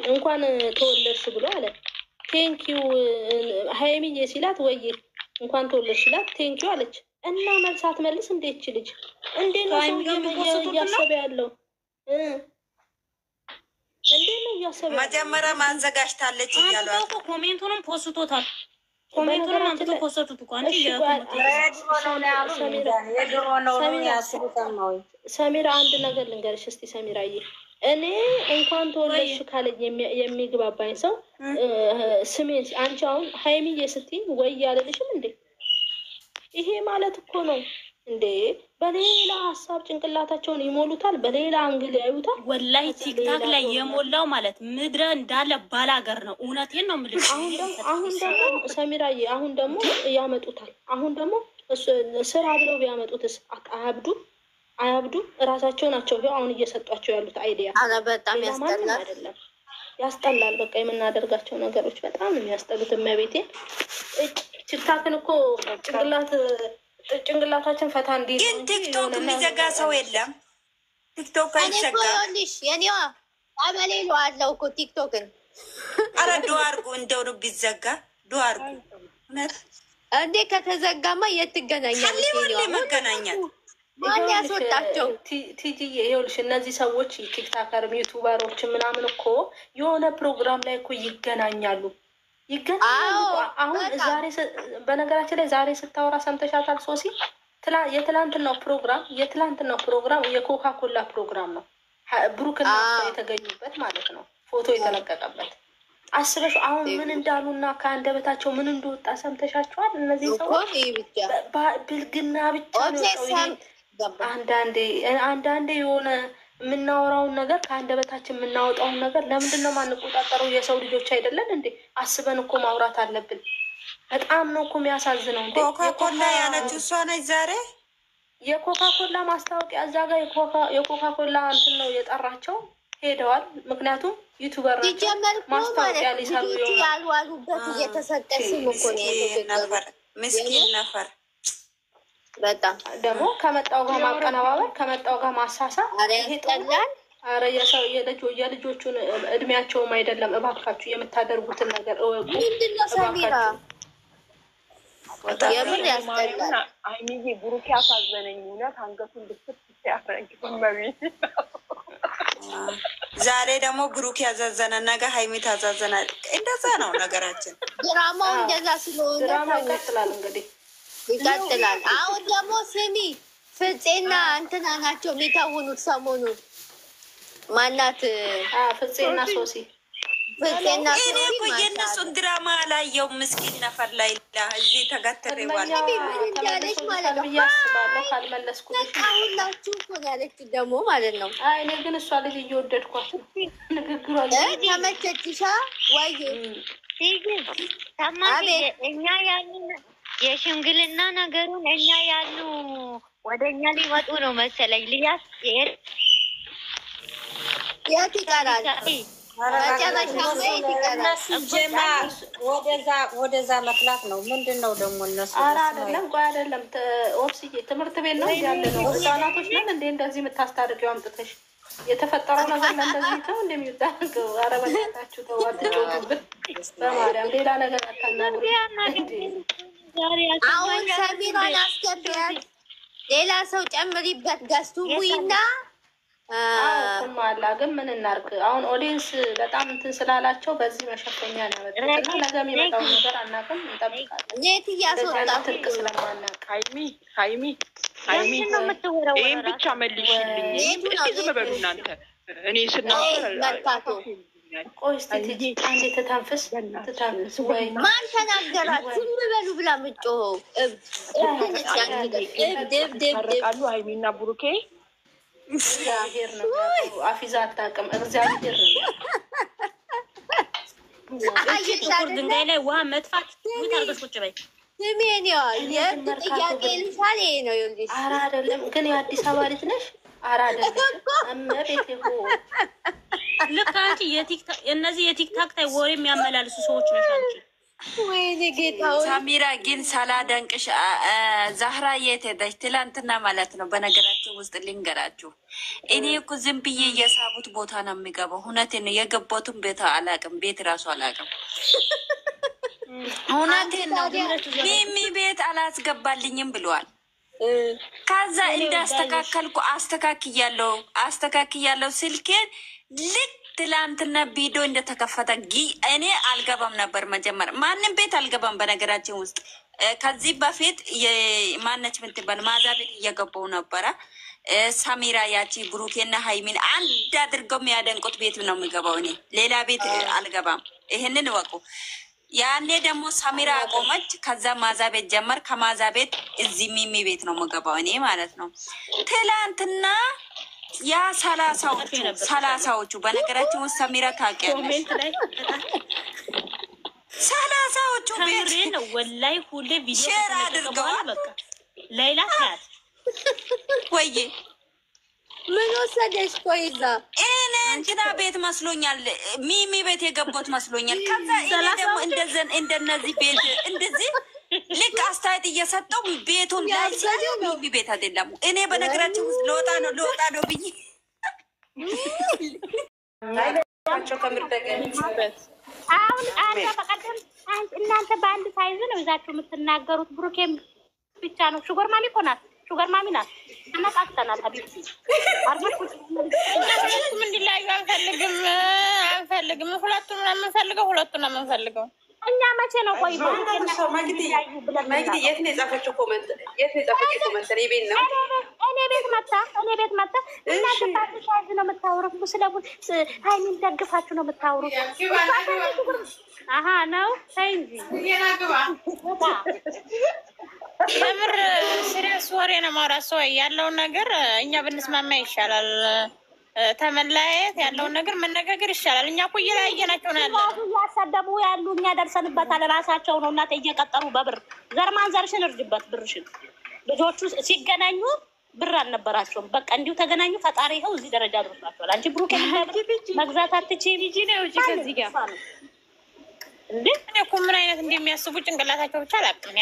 እንኳን ተወለድሽ ብሎ አለ። ቴንኪው ሀይሚዬ ሲላት ወይ እንኳን ተወለድሽ ሲላት ቴንኪው አለች እና መልሳት መልስ እንዴት ልጅ እንዴት ነው እያሰበ ያለው? እንዴት ነው እያሰበ መጀመሪያ ማዘጋጅታለች እያሏት ኮሜንቱንም ፖስቶታል። ኮሜንቱንም አንተ ፖስቶት እኮ አንቺ ሰሚራ አንድ ነገር ልንገርሽ እስቲ ሰሚራዬ፣ እኔ እንኳን ተወለድሽ ካለኝ የሚግባባኝ ሰው ስሜን አንቺ አሁን ሀይሚዬ ስትይኝ ወይ ያለልሽም እንዴ? ይሄ ማለት እኮ ነው እንዴ በሌላ ሀሳብ ጭንቅላታቸውን ይሞሉታል፣ በሌላ አንግል ያዩታል። ወላይ ቲክታክ ላይ የሞላው ማለት ምድረ እንዳለ ባላገር ነው። እውነቴን ነው የምልሽ። አሁን ደግሞ ሰሚራዬ አሁን ደግሞ ያመጡታል። አሁን ደግሞ ስራ ብለው ቢያመጡትስ አያብዱ እራሳቸው ናቸው አሁን እየሰጧቸው ያሉት አይዲያ። በጣም ያስጠላል። አይደለም ያስጠላል። በቃ የምናደርጋቸው ነገሮች በጣም የሚያስጠሉት። እመቤቴን ቲክታክን እኮ ጭንቅላታችን ፈታ እንዲል ግን ቲክቶክ የሚዘጋ ሰው የለም። ቲክቶክ አይዘጋም። የኔዋ አመሌ ነው አለው እኮ ቲክቶክን። አረ ዱአ አድርጉ እንደው ቢዘጋ ዱአ አድርጉ። እንዴ ከተዘጋማ የት ትገናኛለሽ? የኔዋ መገናኛት ማን ያስወጣቸው? ቲጂዬ ይኸውልሽ እነዚህ ሰዎች ቲክታከር ዩቱበሮች ምናምን እኮ የሆነ ፕሮግራም ላይ እኮ ይገናኛሉ። አሁን ዛሬ በነገራችን ላይ ዛሬ ስታወራ ሰምተሻታል ሶሲ? የትላንትናው ፕሮግራም የኮካ ኮላ ፕሮግራም ነው። ብሩክና የተገኙበት ማለት ነው። ፎቶ የተለቀቀበት አስበሽ አሁን ምን እንዳሉና ከአንደበታቸው ምን እንደወጣ ሰምተሻቸዋል? እነዚህ ሰዎች ብልግና ብቻ ነው። አንዳንዴ የሆነ የምናወራውን ነገር ከአንደበታችን የምናወጣውን ነገር ለምንድን ነው ማንቆጣጠረው? የሰው ልጆች አይደለን እንዴ? አስበን እኮ ማውራት አለብን። በጣም ነው እኮ የሚያሳዝነው። እንዴ ኮካኮላ ያለችው እሷ ነች ዛሬ። የኮካኮላ ማስታወቂያ እዛ ጋር የኮካኮላ እንትን ነው የጠራቸው። ሄደዋል። ምክንያቱም ዩቱበር ማስታወቂያ ሊሰሩ ያሉበት እየተሰጠ ስም እኮ ነው። ምስኪን ነፈር በጣም ደግሞ ከመጣው ጋር ማቀነባበር ከመጣው ጋር ማሳሳ ይሄጣላል። አረ የሰው የልጆቹን እድሜያቸውም አይደለም። እባካችሁ የምታደርጉትን ነገር እወቁ። ምንድነው ሰሚራ የምን ያስጠላል? አይሚዬ ብሩክ ያሳዘነኝ እውነት አንገቱን ልፍት ሲያፈረንክ በሚት ዛሬ ደግሞ ብሩክ ያዛዘነ ነገ ሀይሚ ታዛዘና። እንደዛ ነው ነገራችን። ድራማው እንደዛ ስለሆነ ድራማው ይቀጥላል እንግዲህ ይቀጥላል። አሁን ደግሞ ስሚ ፍፄና እንትና ናቸው የሚታወኑት ሰሞኑን። ማናት? ፍፄና ሶሲ። ፍፄና ሶሲ እኔ እኮ የእነሱን ድራማ አላየው። ምስኪን ነፈር ላይ እዚህ ተገተሬዋል ያለች ማለት ነው። ካልመለስኩልሽ ሁላችሁ እኮ ያለች ደግሞ ማለት ነው። እኔ ግን እሷ ልጅ እየወደድኳት ነው። ንግግሯ ተመቸችሻ ወይ? ተማሪ እኛ ያንን የሽምግልና ነገሩን እኛ ያሉ ወደኛ ሊመጡ ነው መሰለኝ። ሊያስ የት ይቀራል? ወደዛ መፍላት ነው። ምንድን ነው ደግሞ እነሱ? ኧረ አይደለም፣ ቆይ አይደለም። ኦብስዬ ትምህርት ቤት ነው ያለ ነው። ህጻናቶች ነን እንዴ እንደዚህ የምታስታርቂው? አምጥተሽ የተፈጠረው ነገር ለእንደዚህ ተው እንደሚታገው። ኧረ በእናታችሁ ተው፣ አትጮቱብን በማርያም። ሌላ ነገር አታናግሩ። አሁን ሰሚራን አስገቢያት፣ ሌላ ሰው ጨምሪበት። ገዝቱ ሙይና ማላ ግን ምን እናርግ? አሁን ኦዲየንስ በጣም እንትን ስላላቸው በዚህ መሸፈኛ ነው ያመጡትና ነገ የሚመጣው ነገር አናውቅም። እንጠብቃለን። ኔት እያስወጣ ትርቅ ስለማናውቅ ሀይሚ ይህን ብቻ መልሽልኝ። ዝም በሉ እናንተ። እኔ ስናገር መርካቶ ቆይ እስኪ ትጂ አንዴ ትተንፍስ ወይ ማን ተናገራት? ዝም በሉ ብላ ምጮኸው ታረቃሉ ሀይሚና ብሩኬ። እግዚአብሔር ነው አፊዛ አታውቅም። እግዚአብሔር ነው ጥቁር ድንጋይ ላይ ውሃ መጥፋት ታርገሽ ቁጭ በይ። ስሜን የት ጥያቄ ልሻል? ይሄ ነው ይልሽ። ኧረ አይደለም ግን የአዲስ አበባ ልጅ ነሽ? ኧረ አይደለም እመቤቴ ሆ ልክ አንቺ እነዚህ የቲክታክ ታይ ወሬ የሚያመላልሱ ሰዎች ነሽ አንቺ። ወይኔ ጌታው ሳሚራ ግን ሳላደንቅሽ ዛህራ የት ሄደች? ትላንትና ማለት ነው። በነገራችን ውስጥ ልንገራችሁ እኔ እኮ ዝም ብዬ የሳቡት ቦታ ነው የሚገባው። እውነቴን ነው። የገባሁትን ቤት አላውቅም። ቤት ራሱ አላውቅም። እውነቴን ነው። ሚሚ ቤት አላስገባልኝም ብሏል። ከዛ እንዳስተካከልኩ አስተካክያለሁ ስልኬን ልክ ትላንትና ቪዲዮ እንደተከፈተ እኔ አልገባም ነበር መጀመር ማንም ቤት አልገባም። በነገራችን ውስጥ ከዚህ በፊት ማነች ምትባል ማዛ ቤት እየገባው ነበረ። ሳሚራ ያቺ ብሩኬና ሃይሚን አንድ አድርገው የሚያደንቁት ቤት ነው የሚገባው። እኔ ሌላ ቤት አልገባም። ይሄንን ወቁ። ያኔ ደግሞ ሳሚራ አቆመች። ከዛ ማዛ ቤት ጀመር። ከማዛ ቤት እዚህ ሚሚ ቤት ነው የምገባው እኔ ማለት ነው። ትላንትና ያ ሰላሳዎቹ በነገራችን ውስጥ ሰሚራ ታውቂያለሽ። ሰላሳዎቹ ቤት ነው ወላይ ሁሌ ቪዲዮ ሼር አድርገዋል። በቃ ሌላ ካት ወይዬ ምን ወሰደሽ? ቆይዛ እኔ እንትና ቤት መስሎኛል። ሚሚ ቤት የገባሁት መስሎኛል። ከዛ እኔ ደግሞ እንደነዚህ ቤት እንደዚህ ልክ አስተያየት እየሰጠው ቤቱን ሚሚ ቤት አይደለም። እኔ በነገራችን ውስጥ ለወጣ ነው ብዬ አሁን አንተ በቀደም እናንተ በአንድ ሳይዝ ነው ይዛችሁ የምትናገሩት። ብሩኬም ብቻ ነው። ሹገር ማሚ እኮ ናት። ሹገር ማሚ ናት። ተነቃቅተናል። ሀቢብቲ ሁለቱም እንዲለያዩ አንፈልግም። ሁለቱም ነው የምንፈልገው። እኛ መቼ ነው ቆይ ማግዲ የት ነው የጻፈችው ኮመንት? እኔ ቤት መጣ እናንተ በአንድ ሳይዝ ነው የምታወሩት። ስለ ሃይሚን ደግፋችሁ ነው የምታወሩት። አሀ ነው ተይ እንጂ የምር ሲሪየስ ወሬ ነው ማውራት። ሰው ያለውን ነገር እኛ ብንስማማ ይሻላል። ተመለያየት ያለውን ነገር መነጋገር ይሻላል። እኛ እኮ እየለያየናቸው ነው ያለው። እያሰደቡ ያሉ እኛ ደርሰንበታል። ራሳቸው ነው እናት እየቀጠሩ በብር ዘርማን ዘርሽን እርጅበት ብርሽን። ልጆቹ ሲገናኙ ብር አልነበራቸውም። በቃ እንዲሁ ተገናኙ። ፈጣሪ ይኸው እዚህ ደረጃ ደርሷቸዋል። አንቺ ብሩክ መግዛት አትችይም። ሂጂ ነው እዚህ ከዚህ ጋር እንዴ እኔ እኮ ምን አይነት እንደሚያስቡ ጭንቅላታቸው ብቻ አላውቅም።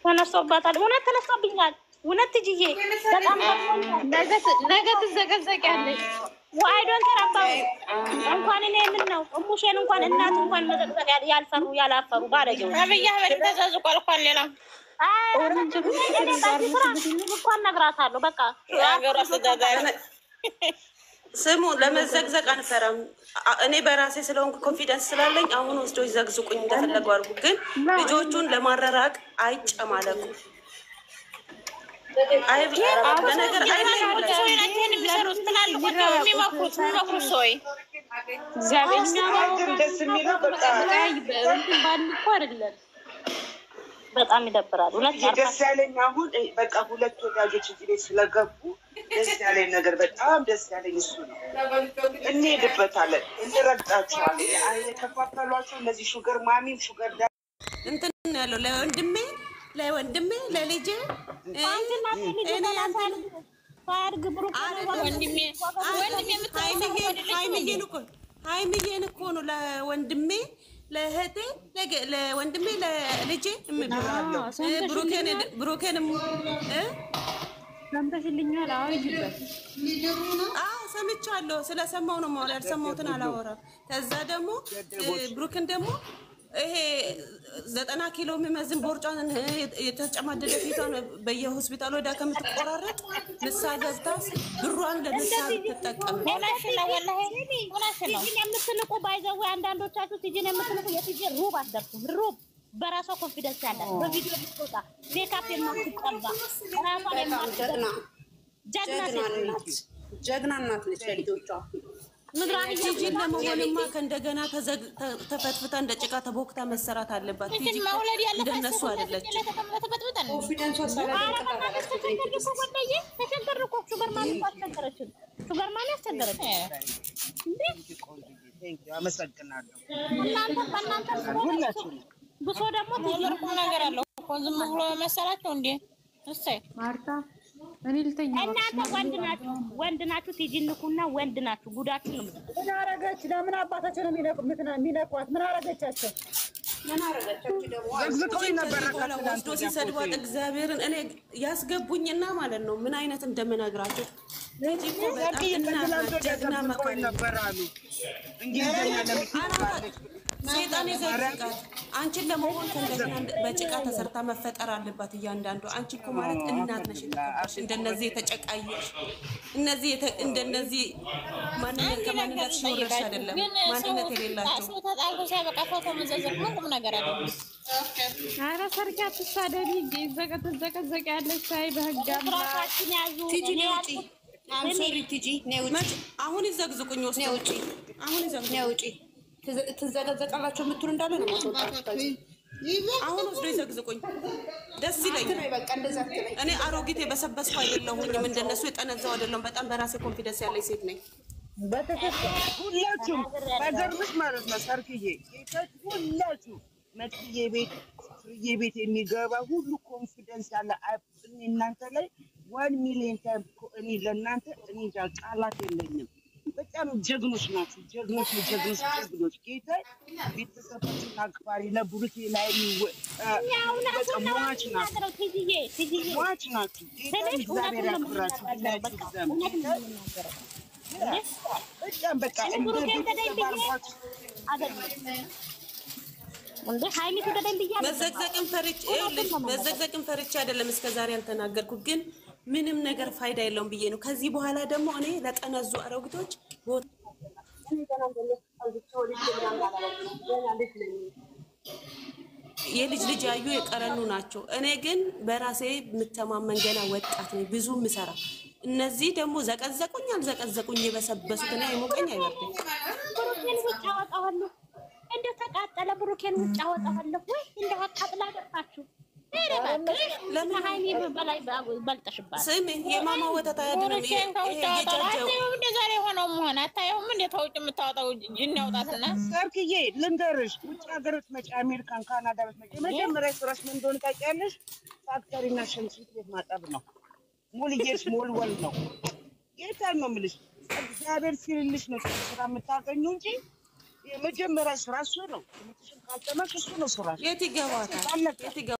ተነስቶባታል። እውነት ተነስቶብኛል። እውነት ትጅዬ በጣም ነገ ትዘቀዘቂያለሽ። ዋይዶን ተራባው እንኳን እኔ ምን ነው እሙሼን እንኳን እናት እንኳን መዘቅዘቅ ያላፈሩ ባለጌው አብይ አህመድ ተዛዝቋል። እንኳን ሌላ እንኳን ነግራታለሁ። በቃ የሀገሩ አስተዳዳሪ ስሙ ለመዘግዘቅ አንፈራም። እኔ በራሴ ስለሆንኩ ኮንፊደንስ ስላለኝ አሁን ወስዶ ይዘግዝቁኝ እንደፈለጉ አድርጉ። ግን ልጆቹን ለማረራቅ አይጨማለቁ። ለነገር በጣም ይደብራል። ደስ ያለኝ አሁን በቃ ሁለት ወዳጆች እዚህ ቤት ስለገቡ ደስ ያለኝ ነገር በጣም ደስ ያለኝ እሱ ነው። እንሄድበታለን፣ እንረግጣቸዋለን። የከፋፈሏቸው እነዚህ ሹገር ማሚም ሹገር እንትን ያለው ለወንድሜ ለልጄ ሃይሚዬን እኮ ነው ለወንድሜ ለእህቴ ለወንድሜ ለልጄ ብሩኬንም ሰምተሽልኛል? ሰምቻለሁ። ስለሰማው ነው የማወራው። ያልሰማሁትን አላወራም። ከዛ ደግሞ ብሩክን ደግሞ ይሄ 90 ኪሎ የሚመዝን ቦርጫን የተጨማደደ ፊቷን በየሆስፒታሉ ወዳ ከምትቆራረጥ ንሳ ገብታ ብሯን ለንሳ ብትጠቀም የምትንቁ ባይዘው አንዳንዶቻችሁ ሲጂን የምትንቁ የሲጂ ሩብ አትደርሱም። ሩብ በራሷ ኮንፊደንስ ያላት በቪዲዮ ብትወጣ ሜካፕ የማትቀባ ራሷን የማትቀባ ጀግና እናት ነች ለልጆቿ። ቲጂን ለመሆንማ ከእንደገና ተፈትፍታ እንደ ጭቃ ተቦክታ መሰራት አለባት። ቲጂ እንደነሱ አይደለችም። ብሶ ደግሞ ነገር አለው እኮ ዝም ብሎ መሰላቸው እንዴ? እሰይ ማርታ እኔ ልተኛ። እናንተ ወንድ ናችሁ። ትጅንኩና ወንድ ናችሁ። ጉዳችሁ ነው። ምን አረገች? ለምን አባታቸው ነው የሚነቋት? ምን አረገቻቸው? ምን አረጋቻችሁ ደግሞ? ዘግዝቀውኝ ነበር ወስዶ ሲሰድቧት እግዚአብሔርን እኔ ያስገቡኝና ማለት ነው ምን አይነት እንደምነግራቸው ነጂ እኮ በጣም ጀግና መካሪ ነበር አሉ። እንግሊዝኛ ለምትባለች ሰይጣን ይዘጋት። አንቺን ለመሆን ከእንደገና በጭቃ ተሰርታ መፈጠር አለባት እያንዳንዱ። አንቺ እኮ ማለት እናት ነሽ የተከበርሽ፣ እንደነዚህ የተጨቃየሽ እነዚህ እንደነዚህ ማንነት ከማንነት ሽወረሽ አይደለም ማንነት የሌላቸው ሰው ተጣልቶ ሲያበቃ ፎቶ መዘዘቅ ምን ቁም ነገር አይደለም። ኧረ ሰርኪ አትሳደቢ እንጂ ትዘቀዘቂያለሽ። ሳይ በህግ ራሳችን ያዙ። ቲጂ ነው ውጪ። አም ሶሪ ቲጂ ነው ውጪ። አሁን ይዘግዝቁኝ ወስደው ነው ውጪ። አሁን ይዘግዝቁኝ ነው ውጪ። ትዘቀዘቃላችሁ የምትሉ እንዳለ ነው ማስወጣችሁ። አሁን ወስዶ ይዘግዝቁኝ ደስ ይለኛል። በቃ እንደዛ አትበይ። እኔ አሮጊት የበሰበስኩ አይደለሁኝም፣ እንደነሱ የጠነዛው አይደለሁም። በጣም በራሴ ኮንፊደንስ ያለኝ ሴት ነኝ። ሁላችሁም በገርምሽ ማለት ነው ሰርክዬ ሁላችሁ መጥዬ ቤት ፍርዬ ቤት የሚገባ ሁሉ ኮንፊደንስ ያለ እናንተ ላይ 1 ሚሊዮን ታይም እኔ ለእናንተ እኔ ቃላት የለኝም። በጣም ጀግኖች ናችሁ። ጀግኖች ጌታ ቤተሰቦችን አክባሪ ለብሩኬ ላይ ሟች ናችሁ። ጌታ እግዚአብሔር ያክብራችሁ። በጣም በቃ እንደ ቤተሰብ አድርጓችሁ መዘግዘቅን ፈርቼ አይደለም እስከዛሬ ያልተናገርኩት፣ ግን ምንም ነገር ፋይዳ የለውም ብዬ ነው። ከዚህ በኋላ ደግሞ እኔ ለጠነዙ አሮጊቶች የልጅ ልጅ ያዩ የቀረኑ ናቸው። እኔ ግን በራሴ የምተማመን ገና ወጣት ነኝ፣ ብዙ ምሰራ። እነዚህ ደግሞ ዘቀዘቁኝ አልዘቀዘቁኝ የበሰበሱት እኔ አይሞቀኝ አይበርደኝ። ብሩኬን ውጭ አወጣዋለሁ፣ እንደው ተቃጠለ ብሩኬን ውጭ አወጣዋለሁ። ወይ እንደው አቃጥላ ገባችሁ። ለምን ሃይሚ በላይ በልጠሽባት? ስሚ የማማ ወተት አያድርም። ዛሬ ሆነው መሆን አታየውም? እንደ ተውጭ የምታወጣው ጅን ያውጣትና ሰርክዬ ልንገርሽ፣ ውጭ ሀገሮች መጪ አሜሪካን፣ ካናዳ በትመጪ መጀመሪያ ስራሽ ምን እንደሆነ ታውቂያለሽ? ፋክተሪና ሽንት ቤት ማጠብ ነው። ሙልዬሽ ሞልወል ነው። ጌታን ነው የምልሽ። እግዚአብሔር ሲልልሽ ነው ስራ የምታገኙ እንጂ የመጀመሪያ ስራ እሱ ነው። ትምህርትሽን ካልተማርሽ እሱ ነው ስራሽ። የት ይገባታል?